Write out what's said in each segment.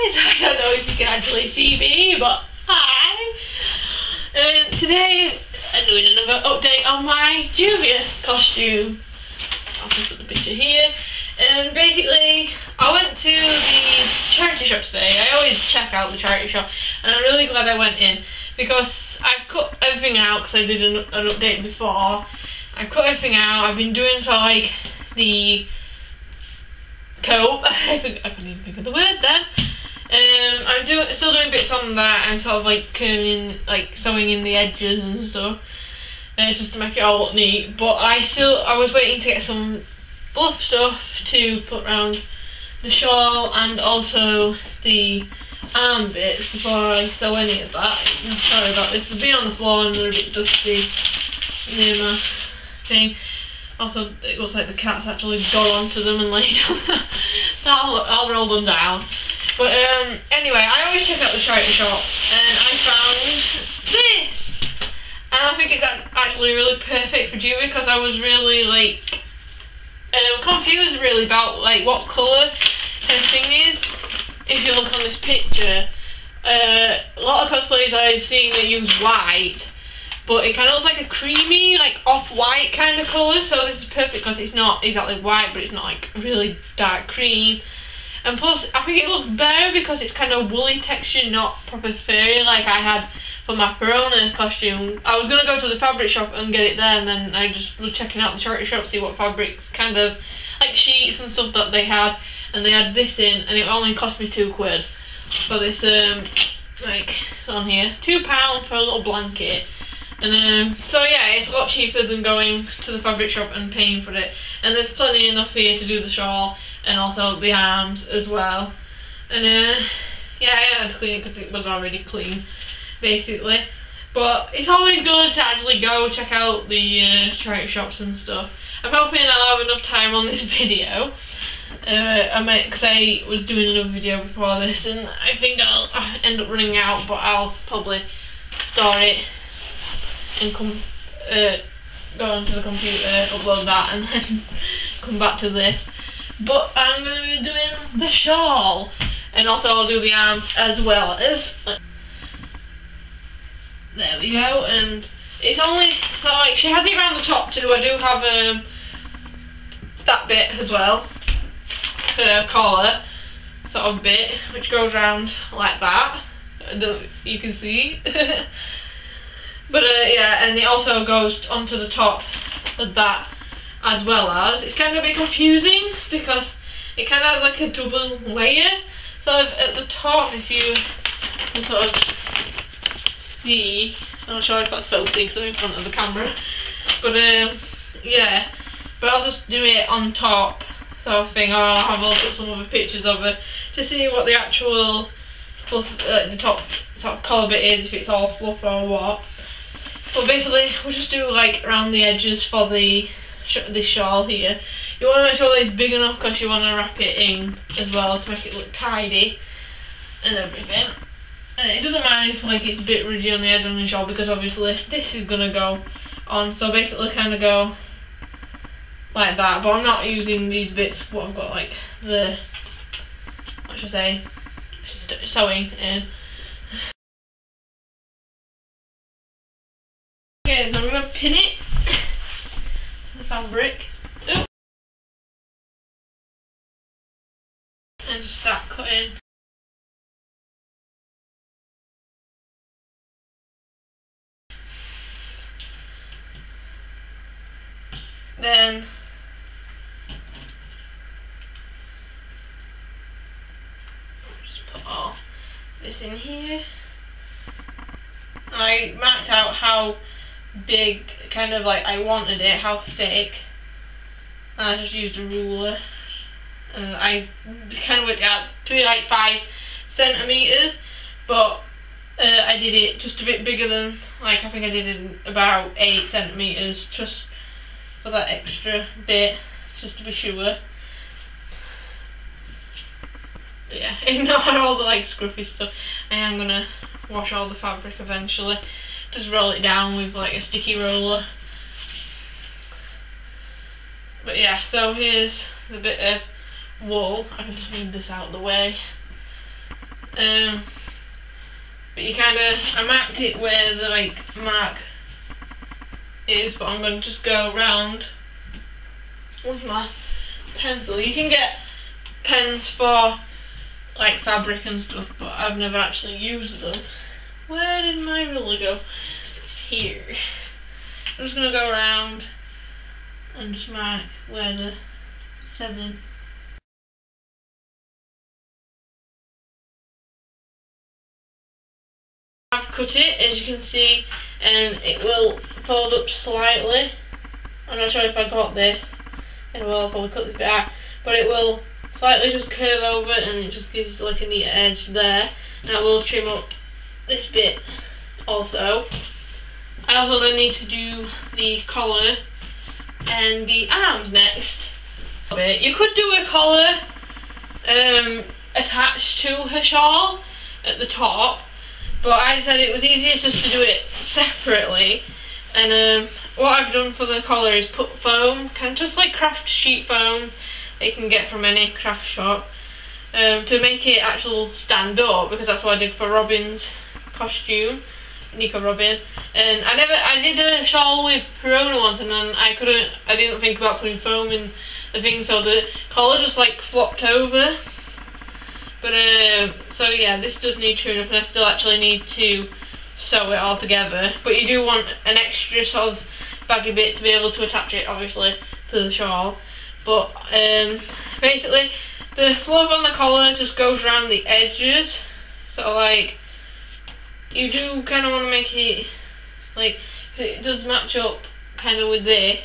guys, I don't know if you can actually see me, but hi! Today I'm doing another update on my Juvia costume. I'll put the picture here. And basically, I went to the charity shop today. I always check out the charity shop, and I'm really glad I went in because I've cut everything out because I did an update before. I've cut everything out. I've been doing the coat. I couldn't even think of the word then. I'm still doing bits on that. I'm sort of curling, sewing in the edges and stuff, just to make it all look neat. But I was waiting to get some fluff stuff to put around the shawl and also the arm bits before I sew any of that. I'm sorry about this. They've been on the floor and they're a bit dusty near my thing. Also, it looks like the cat's actually gone onto them and laid on them. I'll roll them down. But anyway, I always check out the charity shop and I found this. And I think it's actually really perfect for Juvia because I was really confused really about what colour everything is. If you look on this picture, a lot of cosplayers I've seen that use white, but it kind of looks like a creamy, off-white kind of colour. So this is perfect because it's not exactly white, but it's not really dark cream. And plus, I think it looks better because it's kind of woolly texture, not proper furry like I had for my Perona costume. I was going to go to the fabric shop and get it there, and then I just was checking out the charity shop to see what fabrics, kind of sheets and stuff that they had, and they had this in, and it only cost me £2 for this, it's on here, £2 for a little blanket. And so yeah, it's a lot cheaper than going to the fabric shop and paying for it. And there's plenty enough here to do the shawl and also the arms as well. And yeah, I had to clean it because it was already clean, basically. But it's always good to actually go check out the charity shops and stuff. I'm hoping I'll have enough time on this video. Because I was doing another video before this, and I think I'll end up running out, but I'll probably start it and go onto the computer, upload that, and then come back to this. But I'm going to be doing the shawl, and also I'll do the arms as well as. There we go, and it's only she has it around the top too. I do have that bit as well, her collar sort of bit, which goes around like that. You can see. But yeah, and it also goes onto the top of that as well as. It's kind of a bit confusing because it kind of has a double layer. So at the top, if you can sort of see, I'm not sure if that's focusing because I'm in front of the camera. But yeah, but I'll just do it on top sort of thing, or I'll have a look at some other pictures of it to see what the actual fluff, the top sort of collar bit is, if it's all fluff or what. But basically, we'll just do around the edges for the shawl here. You want to make sure that it's big enough because you want to wrap it in as well to make it look tidy and everything. And it doesn't matter if it's a bit ridgy on the edge on the shawl because obviously this is gonna go on. So basically, kind of go like that. But I'm not using these bits. What I've got the what should I say, sewing in. Okay, so I'm going to pin it to the fabric. Ooh. And just start cutting. Then just put all this in here. I marked out how big, I wanted it, how thick, and I just used a ruler, and I kind of worked out to be 5 centimeters, but I did it just a bit bigger than, I think I did it about 8 centimeters, just for that extra bit, just to be sure. But yeah, ignore all the scruffy stuff. I am gonna wash all the fabric eventually. Just roll it down with a sticky roller. But yeah, so here's the bit of wool. I can just move this out of the way. But you I marked it where the like mark is, but I'm going to just go around with my pencil. You can get pens for like fabric and stuff, but I've never actually used them. Where did my ruler go? It's here. I'm just going to go around and just mark where the 7. I've cut it, as you can see, and it will fold up slightly. I'm not sure if I got this, and I'll probably cut this bit out, but it will slightly just curve over and it just gives like a neat edge there, and I will trim up this bit also. I also then need to do the collar and the arms next. You could do a collar attached to her shawl at the top, but I decided it was easier just to do it separately. And what I've done for the collar is put foam, kind of just like craft sheet foam that you can get from any craft shop, to make it actually stand up, because that's what I did for Robin's costume, Nico Robin. And I did a shawl with Perona once, and then I didn't think about putting foam in the thing, so the collar just like flopped over. But so yeah, this does need trimming up, and I still actually need to sew it all together. But you do want an extra sort of baggy bit to be able to attach it, obviously, to the shawl. But basically, the fluff on the collar just goes around the edges, so like you do kind of want to make it like, it does match up kind of with this,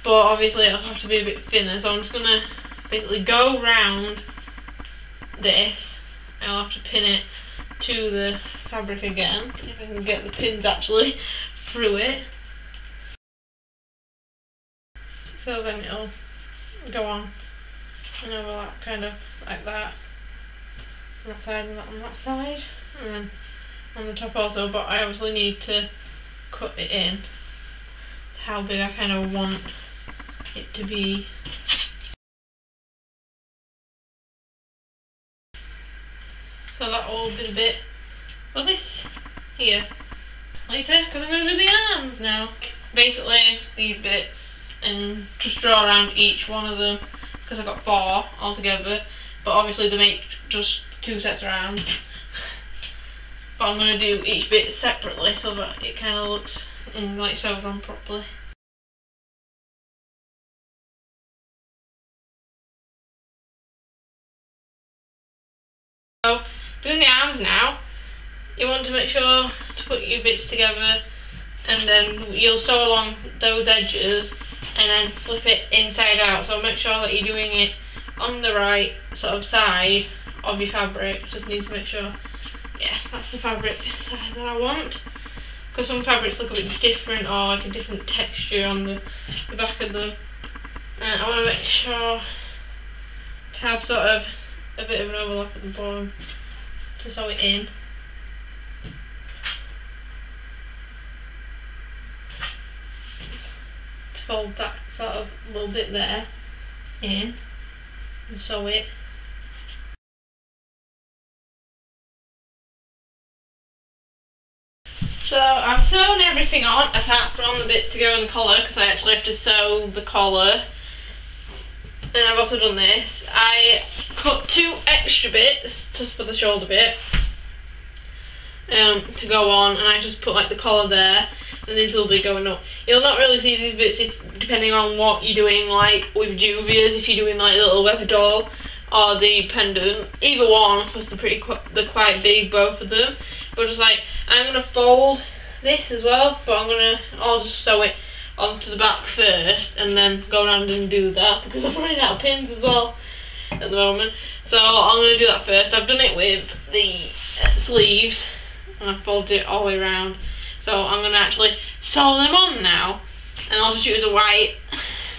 but obviously it'll have to be a bit thinner. So I'm just gonna basically go round this, and I'll have to pin it to the fabric again, if I can get the pins actually through it. So then it'll go on and overlap kind of like that on that side and that on that side, and then on the top also. But I obviously need to cut it in how big I kind of want it to be. So that will be the bit for this here later, because I'm going to do the arms now. Basically these bits, and just draw around each one of them, because I've got 4 altogether, but obviously they make just 2 sets of arms. But I'm going to do each bit separately so that it kind of looks and like sews on properly. So doing the arms now, you want to make sure to put your bits together, and then you'll sew along those edges and then flip it inside out. So make sure that you're doing it on the right sort of side of your fabric. Just need to make sure, yeah, that's the fabric side that I want, because some fabrics look a bit different, or like a different texture on the back of them. And I want to make sure to have sort of a bit of an overlap at the bottom to sew it in. To fold that sort of little bit there in and sew it. So I've sewn everything on apart from the bit to go in the collar, because I actually have to sew the collar. And I've also done this. I cut 2 extra bits just for the shoulder bit to go on, and I just put like the collar there, and these will be going up. You'll not really see these bits depending on what you're doing, like with Juvia's, if you're doing like a little weather doll or the pendant. Either one, because they're quite big, both of them. But just like, I'm going to fold this as well, but I'll just sew it onto the back first and then go around and do that, because I'm running out of pins as well at the moment. So I'm going to do that first. I've done it with the sleeves, and I've folded it all the way around. So I'm going to actually sew them on now, and I'll just use a white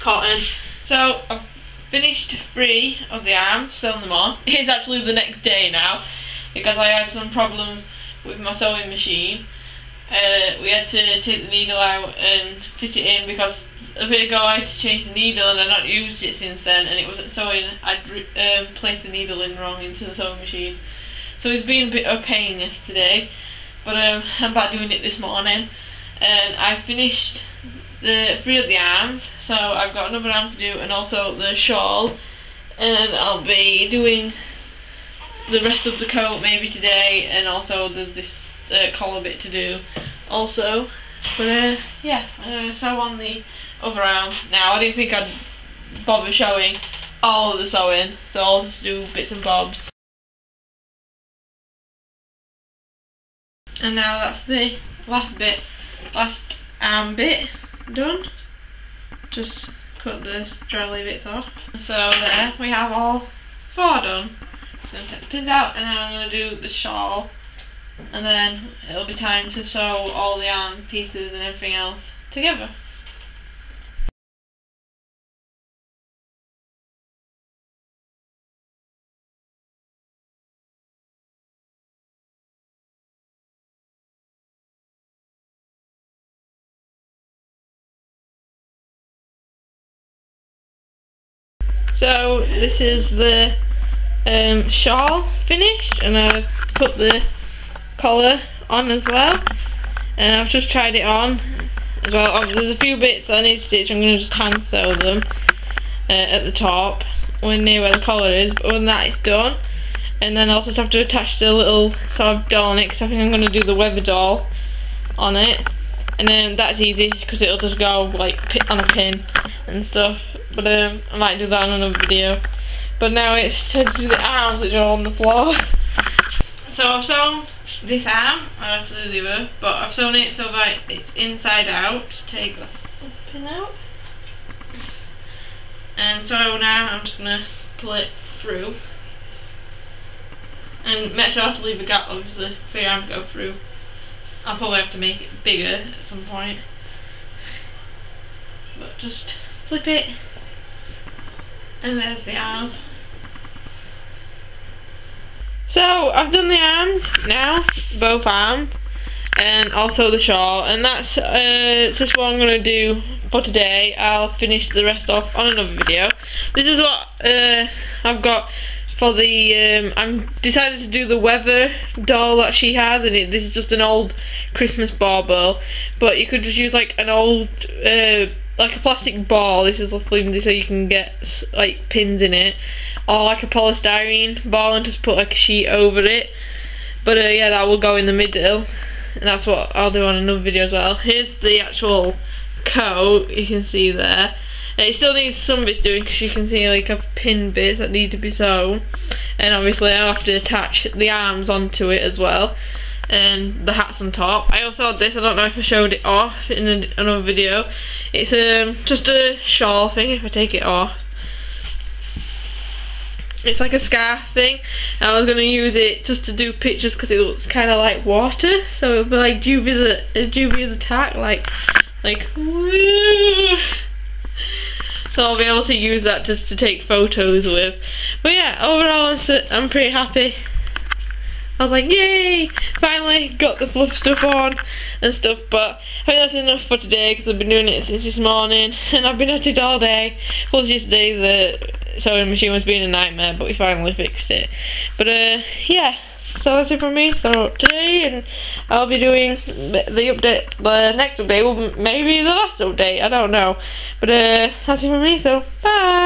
cotton. So I've finished 3 of the arms, sewn them on. It's actually the next day now, because I had some problems with my sewing machine. We had to take the needle out and fit it in, because a bit ago I had to change the needle and I've not used it since then, and it wasn't sewing. I'd placed the needle in wrong into the sewing machine. so it's been a bit of a pain yesterday, but I'm back doing it this morning, and I finished the 3 of the arms, so I've got another arm to do, and also the shawl, and I'll be doing the rest of the coat maybe today, and also there's this collar bit to do also. But yeah, sew on the other arm now. I didn't think I'd bother showing all of the sewing, so I'll just do bits and bobs. And now that's the last arm bit done. Just cut the straggly bits off. So there we have all 4 done. Just going to take the pins out, and then I'm going to do the shawl, and then it'll be time to sew all the arm pieces and everything else together. So this is the shawl finished, and I've put the collar on as well, and I've just tried it on as well. There's a few bits that I need to stitch. I'm going to just hand sew them at the top near where the collar is, but other than that it's done. And then I'll just have to attach the little sort of doll on it, because I think I'm going to do the weather doll on it, and then that's easy because it'll just go like on a pin and stuff. But I might do that on another video. But now it's time to do the arms, which are on the floor. So I've sewn this arm, I have to do the other, but I've sewn it so that it's inside out. Take the pin out. And so now I'm just going to pull it through. And make sure to leave a gap, obviously, for your arm to go through. I'll probably have to make it bigger at some point. But just flip it. And there's the arm. So I've done the arms now, both arms, and also the shawl, and that's just what I'm going to do for today. I'll finish the rest off on another video. This is what I've got for the, I'm decided to do the weather doll that she has, and this is just an old Christmas bauble, but you could just use like an old, like a plastic ball. This is lovely, so you can get like pins in it, or like a polystyrene ball and just put like a sheet over it. But yeah, that will go in the middle, and that's what I'll do on another video as well. Here's the actual coat, you can see there. It still needs some bits doing, because you can see like a pin bits that need to be sewn, and obviously I'll have to attach the arms onto it as well, and the hats on top. I also had this, I don't know if I showed it off in another video. It's just a shawl thing. If I take it off, it's like a scarf thing. I was going to use it just to do pictures because it looks kind of like water, so it'll be like Juvia's attack, like woo. So I'll be able to use that just to take photos with. But yeah, overall I'm pretty happy. I was like, yay! Finally got the fluff stuff on and stuff. But I think that's enough for today, because I've been doing it since this morning and I've been at it all day. Plus yesterday the sewing machine was being a nightmare, but we finally fixed it. But yeah, so that's it from me. So today, and I'll be doing the update, the next update, or maybe the last update, I don't know. But that's it from me, so bye!